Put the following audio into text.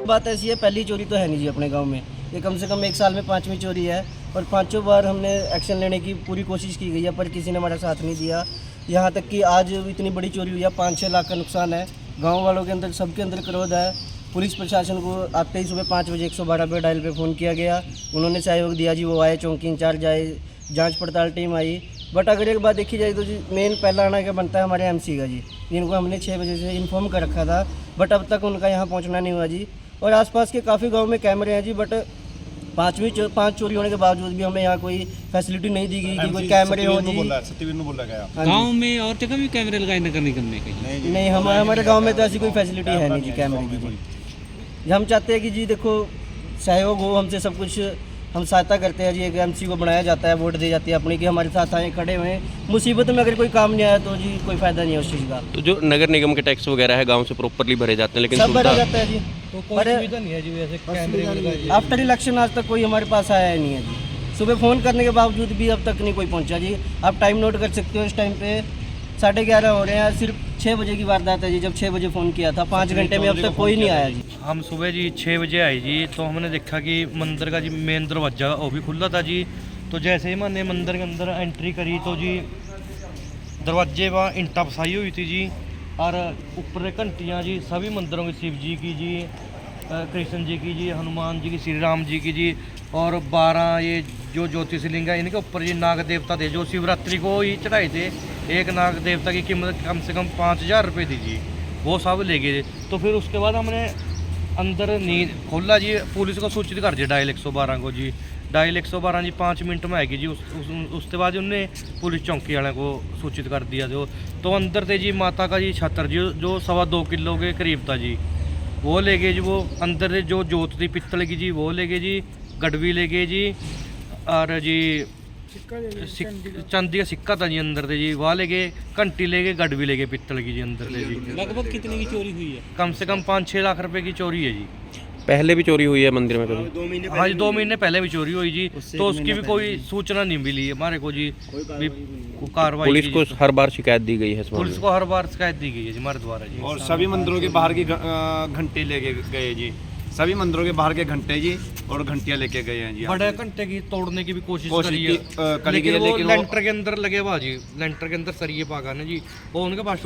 बात ऐसी है, पहली चोरी तो है नहीं जी अपने गांव में, ये कम से कम 1 साल में 5वीं चोरी है और 5 बार हमने एक्शन लेने की पूरी कोशिश की गई है पर किसी ने हमारा साथ नहीं दिया। यहाँ तक कि आज इतनी बड़ी चोरी हुई है, 5-6 लाख का नुकसान है। गांव वालों के अंदर, सबके अंदर क्रोध है। पुलिस प्रशासन को आते ही सुबह 5 बजे 112 पे डायल पे फ़ोन किया गया, उन्होंने सहयोग दिया जी, वो आए, चौकी इंचार्ज आए, जांच पड़ताल टीम आई। बट अगर एक बात देखी जाए तो जी मेन पहला आना क्या बनता है हमारे एमसी का जी, जिनको हमने 6 बजे से इन्फॉर्म कर रखा था बट अब तक उनका यहाँ पहुँचना नहीं हुआ जी। और आसपास के काफ़ी गांव में कैमरे हैं जी, बट 5 चोरी होने के बावजूद भी हमें यहाँ कोई फैसिलिटी नहीं दी गई कि कोई कैमरे हो जी। गांव में और जगह भी कैमरे लगाए नगर निगम ने कहीं? नहीं, हमारे गांव में तो ऐसी कोई फैसिलिटी है नहीं जी कैमरे की जी। हम चाहते हैं कि जी देखो सहयोग हो हमसे, सब कुछ हम सहायता करते हैं जी। एक एमसी को बनाया जाता है, वोट दी जाती है अपनी कि हमारे साथ आए, खड़े हुए हैं। मुसीबत में अगर कोई काम नहीं आया तो जी कोई फ़ायदा नहीं है उस चीज़ का। तो जो नगर निगम के टैक्स वगैरह है गांव से प्रॉपरली भरे जाते हैं, लेकिन सब भरा जाता है जी, तो कोई सुविधा नहीं है जी वैसे कैमरे? आफ्टर इलेक्शन आज तक कोई हमारे पास आया ही नहीं है जी। सुबह फ़ोन करने के बावजूद भी अब तक नहीं कोई पहुंचा जी। आप टाइम नोट कर सकते हो, इस टाइम पे 11:30 हो रहे हैं, सिर्फ 6 बजे की वारदात है जी, जब 6 बजे फ़ोन किया था। 5 घंटे में अब तक कोई नहीं आया जी। हम सुबह जी 6 बजे आए जी, तो हमने देखा कि मंदिर का जी मेन दरवाज़ा वो भी खुला था जी। तो जैसे ही मैंने मंदिर के अंदर एंट्री करी तो जी दरवाजे वहाँ ईंटा फसाई हुई थी जी, और ऊपर घंटियाँ जी सभी मंदिरों की, शिव जी की जी, कृष्ण जी की जी, हनुमान जी की, श्री राम जी की जी, और 12 ये जो ज्योतिषलिंग है इनके ऊपर जी नाग देवता थे जो शिवरात्रि को ही चढ़ाए थे। एक नाग देवता की कीमत कम से कम 5000 रुपये थी जी, वो सब ले गए। तो फिर उसके बाद हमने अंदर नींद खोला जी, पुलिस को सूचित कर दिया डायल 112 को जी। डायल 112 जी 5 मिनट में आएगी जी। उसके बाद उनने पुलिस चौकी वाले को सूचित कर दिया जो। तो अंदर थे जी माता का जी छत्र जी जो 2.25 किलो के करीब था जी, वो ले गए जी। वो अंदर से जो जोत थी पित्तल की जी वो ले गए जी, गडवी ले गए जी, और जी चांदी का सिक्का था जी अंदर से जी, वहाँ ले गए, घंटी ले गए, गडवी ले गए पित्तल की जी अंदर से जी। लगभग कितने की चोरी हुई है? कम से कम 5-6 लाख रुपए की चोरी है जी। पहले भी चोरी हुई है मंदिर में कभी? हाँ जी, 2 महीने पहले भी चोरी हुई जी, तो उसकी भी कोई सूचना नहीं मिली हमारे को जी। कार्रवाई पुलिस को हर बार शिकायत दी गई है इस पुलिस मामले को हर बार शिकायत दी गई है जी हमारे द्वारा जी। और सभी मंदिरों के बाहर की घंटे लेके गए जी, सभी मंदिरों के बाहर के घंटे जी और घंटियां लेके गए हैं जी। बड़े घंटे की तोड़ने की भी कोशिश करी है, करी लेकिन है, वो लेकिन लेंटर के अंदर लगे हुआ जी, लेंटर के अंदर सरिये पागा ना जी, वो उनके पास